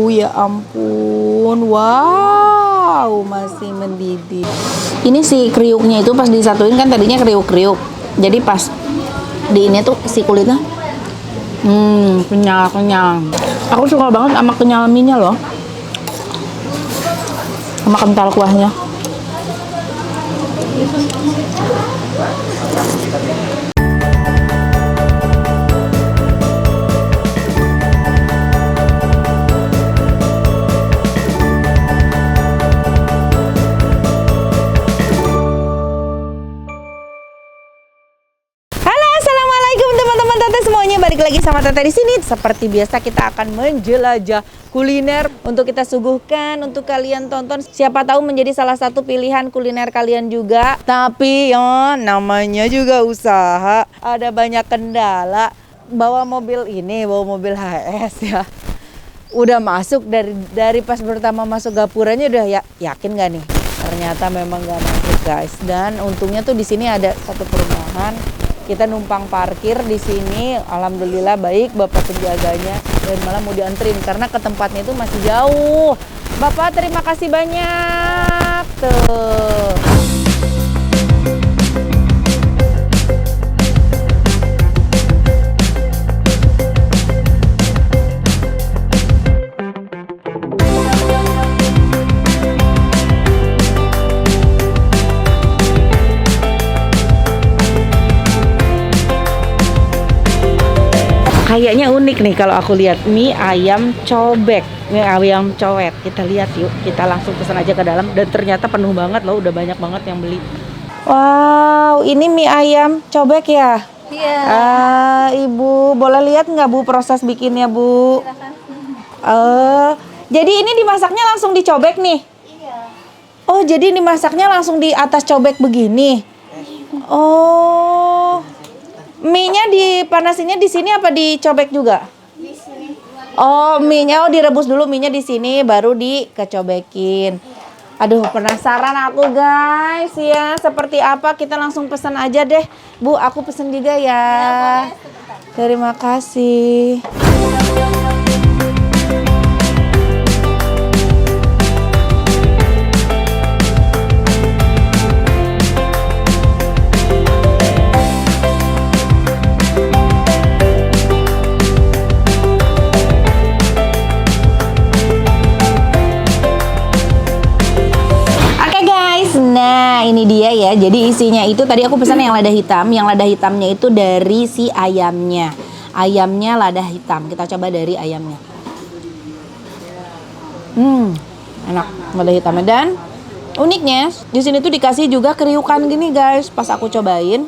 Ya ampun, wow, masih mendidih. Ini si kriuknya itu pas disatuin kan tadinya kriuk-kriuk. Jadi pas di ini tuh si kulitnya, kenyal. Aku suka banget sama kenyal mie-nya loh, sama kental kuahnya. Balik lagi sama Tete di sini. Seperti biasa kita akan menjelajah kuliner untuk kita suguhkan untuk kalian tonton. Siapa tahu menjadi salah satu pilihan kuliner kalian juga. Tapi ya namanya juga usaha, ada banyak kendala. Bawa mobil HS ya. Udah masuk dari pas pertama masuk gapuranya udah yakin gak nih? Ternyata memang gak masuk guys. Dan untungnya tuh di sini ada satu perumahan. Kita numpang parkir di sini, alhamdulillah baik bapak penjaganya dan malah mau dianterin karena ke tempatnya itu masih jauh. Bapak terima kasih banyak tuh. Kayaknya unik nih kalau aku lihat mie ayam cobek, mie ayam cowet. Kita lihat yuk, kita langsung pesan aja ke dalam dan ternyata penuh banget loh, udah banyak banget yang beli. Wow, ini mie ayam cobek ya? Iya. Ibu, boleh lihat nggak Bu proses bikinnya Bu? Silakan. Jadi ini dimasaknya langsung dicobek nih? Iya. Oh, jadi dimasaknya langsung di atas cobek begini? Oh. Mie-nya dipanasinnya di sini apa dicobek juga? Di sini. Oh, mie-nya direbus dulu, mie-nya di sini baru dikecobekin. Aduh, penasaran aku guys ya, seperti apa? Kita langsung pesan aja deh. Bu, aku pesen juga ya. Ya, boleh sebentar. Terima kasih. Nah, ini dia ya. Jadi isinya itu tadi aku pesan yang lada hitam. Yang lada hitamnya itu dari si ayamnya. Ayamnya lada hitam. Kita coba dari ayamnya. Enak lada hitamnya. Dan uniknya di sini tuh dikasih juga kriukan gini guys. Pas aku cobain,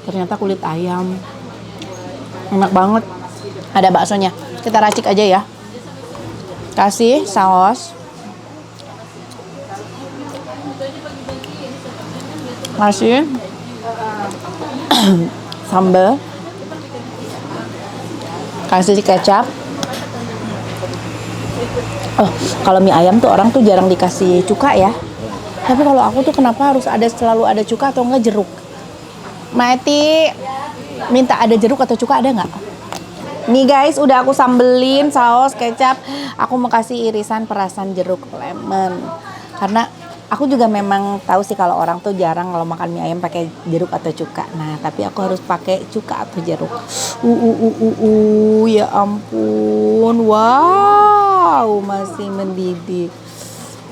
ternyata kulit ayam. Enak banget. Ada baksonya. Kita racik aja ya. Kasih saus. Kasih sambal, kasih kecap. Oh, kalau mie ayam tuh orang tuh jarang dikasih cuka ya. Tapi kalau aku tuh kenapa harus selalu ada cuka atau enggak jeruk? Maeti minta ada jeruk atau cuka, ada nggak? Nih guys, udah aku sambelin saus kecap. Aku mau kasih irisan perasan jeruk lemon karena aku juga memang tahu sih kalau orang tuh jarang kalau makan mie ayam pakai jeruk atau cuka. Nah, tapi aku harus pakai cuka atau jeruk. Ya ampun. Wow, masih mendidih.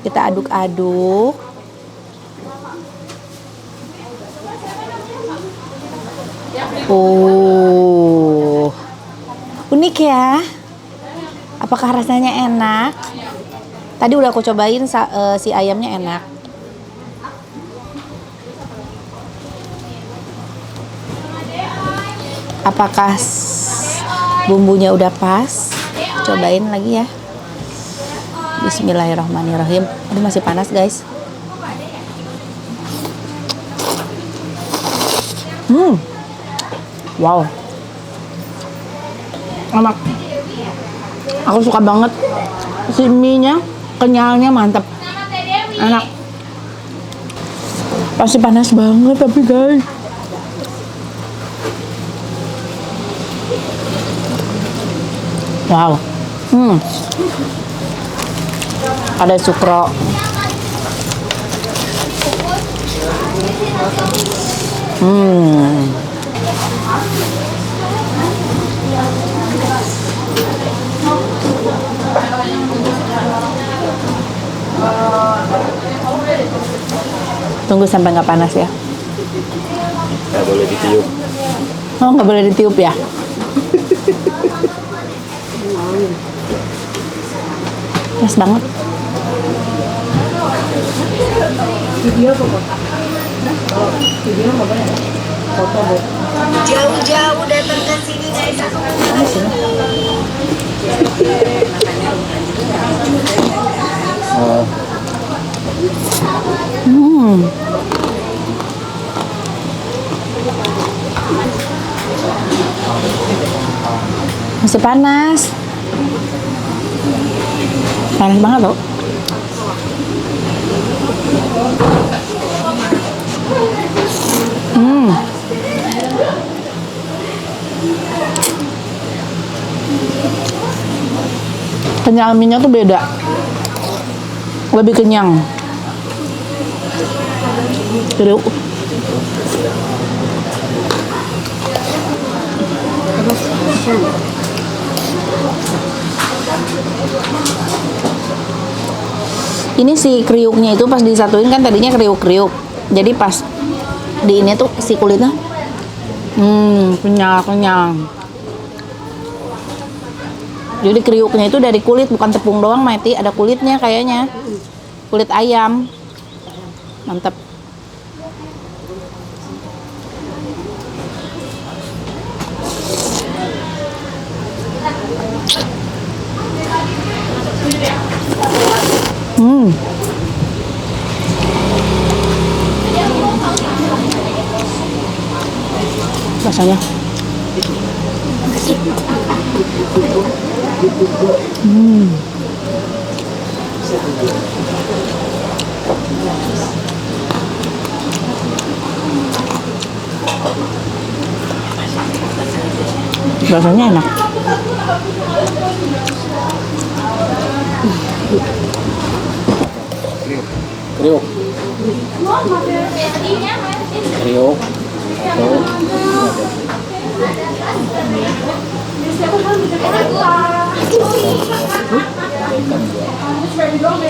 Kita aduk-aduk. Unik ya. Apakah rasanya enak? Tadi udah aku cobain si ayamnya enak. Apakah bumbunya udah pas? Cobain lagi ya. Bismillahirrahmanirrahim. Ini masih panas guys. Wow. Enak. Aku suka banget si mie-nya. Kenyalnya mantap, enak. Pasti panas banget tapi guys. Wow. Ada sukro. Tunggu sampai nggak panas ya. Nggak boleh ditiup. Oh, nggak boleh ditiup ya? Pas banget. Jauh-jauh datang ke sini guys. Masih panas. Panas banget loh. Kenyal minyak tuh beda. Lebih kenyang. Jeruk. Ini si kriuknya itu pas disatuin kan tadinya kriuk-kriuk. Jadi pas di ini tuh si kulitnya kenyal. Jadi kriuknya itu dari kulit, bukan tepung doang, Mati. Ada kulitnya kayaknya. Kulit ayam. Mantap. Rasanya. Rasanya enak. Kriuk. Kriuk.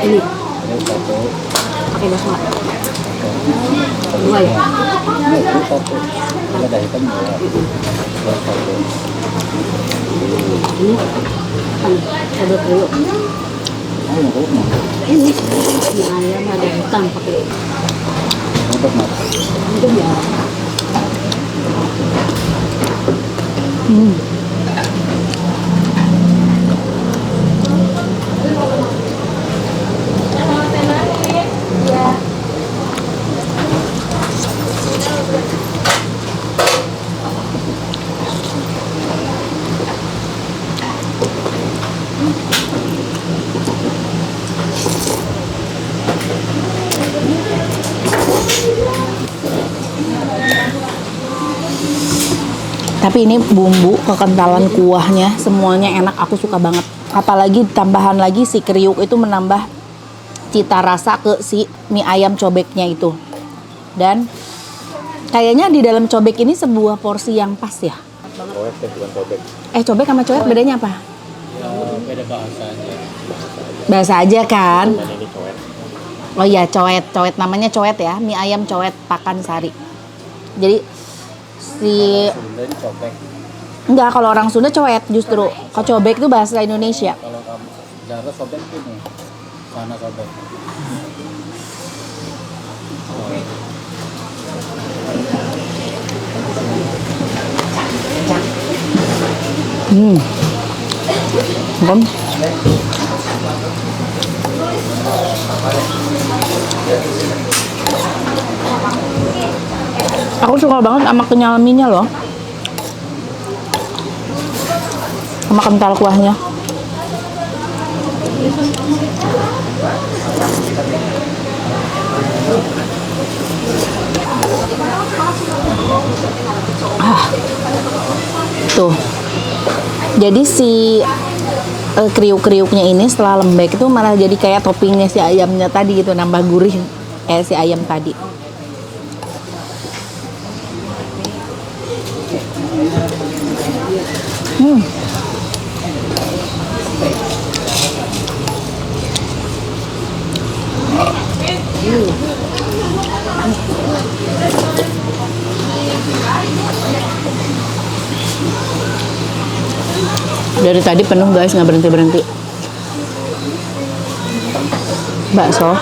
Ini pakai bakso nggak? Dua ya? Ada hitam dua. Ini ada kriuk. Ini ayam ada hitam pakai. Hitam ya. Tapi ini bumbu, kekentalan kuahnya, semuanya enak, aku suka banget. Apalagi tambahan lagi si kriuk itu menambah cita rasa ke si mie ayam cobeknya itu. Dan kayaknya di dalam cobek ini sebuah porsi yang pas ya. Cowet deh, bukan cobek. Cobek sama coet bedanya apa? Beda bahasanya. Bahasa aja kan? Dan ini cowet. Oh iya, coet namanya coet ya, mie ayam coet Pakansari. Jadi si Sunda ini cobek. enggak, kalau orang Sunda coet justru. Kalau cobek itu bahasa Indonesia. Kalau kamu Jakarta cobek ini, sana cobek. Kan? Aku suka banget sama kenyal mie-nya loh. Sama kental kuahnya. Tuh. Jadi si kriuk-kriuknya ini setelah lembek itu malah jadi kayak toppingnya si ayamnya tadi gitu, nambah gurih kayak si ayam tadi. Dari tadi penuh guys, nggak berhenti-berhenti. Bakso.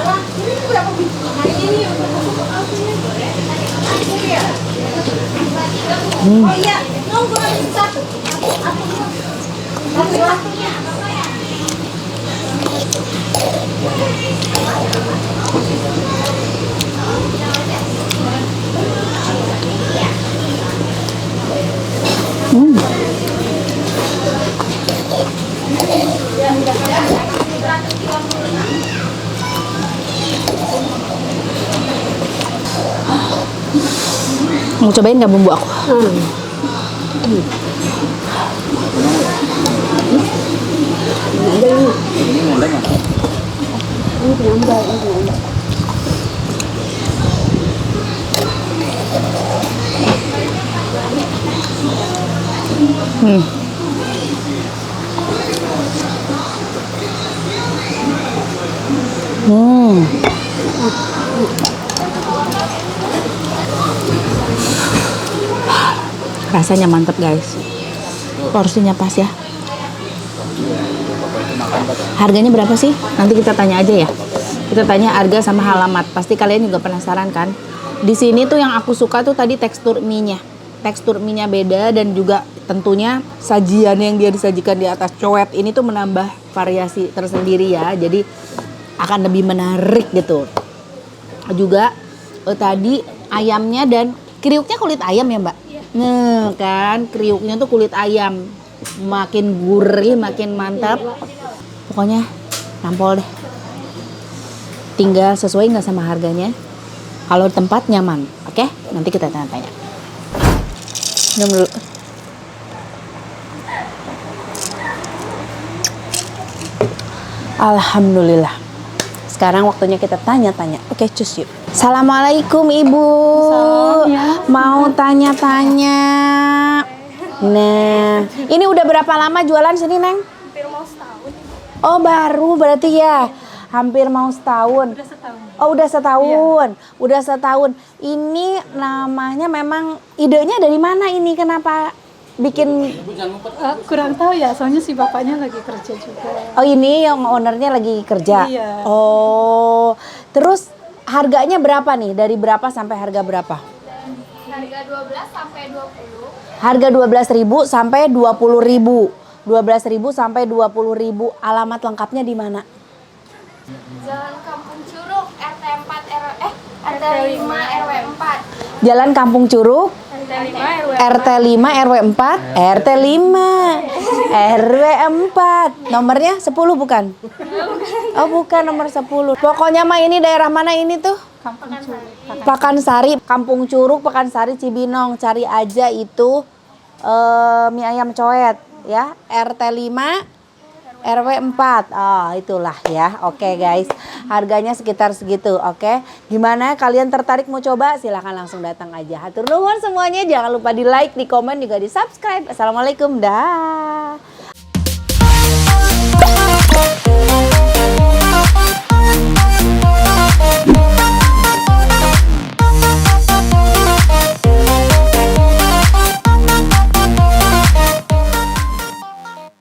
Mau cobain nggak bumbu aku? Ini ngendang nggak? Rasanya mantep guys. Porsinya pas ya. Harganya berapa sih? Nanti kita tanya aja ya. Kita tanya harga sama alamat. Pasti kalian juga penasaran kan? Di sini tuh yang aku suka tuh tadi tekstur mie-nya. Tekstur mie-nya beda dan juga tentunya sajian yang dia disajikan di atas cowet ini tuh menambah variasi tersendiri ya. Jadi akan lebih menarik gitu. Juga tadi ayamnya dan kriuknya kulit ayam ya, Mbak? Nah, kan kriuknya tuh kulit ayam. Makin gurih, makin mantap. Pokoknya nampol deh. Tinggal sesuai nggak sama harganya. Kalau tempat nyaman, oke? Nanti kita tanya-tanya. Minum dulu. Alhamdulillah. Sekarang waktunya kita tanya-tanya. Oke, cus yuk. Assalamualaikum Ibu. Mau tanya-tanya. Nah, ini udah berapa lama jualan sini, Neng? Hampir mau setahun. Oh, baru berarti ya. Hampir mau setahun. Udah setahun. Oh, udah setahun. Udah setahun. Ini namanya memang idenya dari mana ini? Kenapa bikin? Kurang tahu ya, soalnya si bapaknya lagi kerja juga. Oh, ini yang ownernya lagi kerja. Iya. Oh, terus harganya berapa nih? Dari berapa sampai harga berapa? Harga 12 sampai 20. Harga 12.000 sampai 20.000. 12.000 sampai 20.000. Alamat lengkapnya di mana? Jalan Kampung Curug, RT 4 RT 5 RW 4. Jalan Kampung Curug, RT 5 RW RT 5 RW 4, RT 5 RW 4. Nomornya 10 bukan? Oh, bukan nomor 10. Pokoknya mah ini daerah mana ini tuh? Kampung Curug. Pakansari, Kampung Curug, Pakansari, Cibinong. Cari aja itu mie ayam coet ya, RT 5 RW 4. Oh, itulah ya. Oke, guys. Harganya sekitar segitu, oke. Gimana kalian tertarik mau coba? Silahkan langsung datang aja. Hatur nuhun semuanya. Jangan lupa di-like, di komen juga di subscribe. Assalamualaikum. Dah.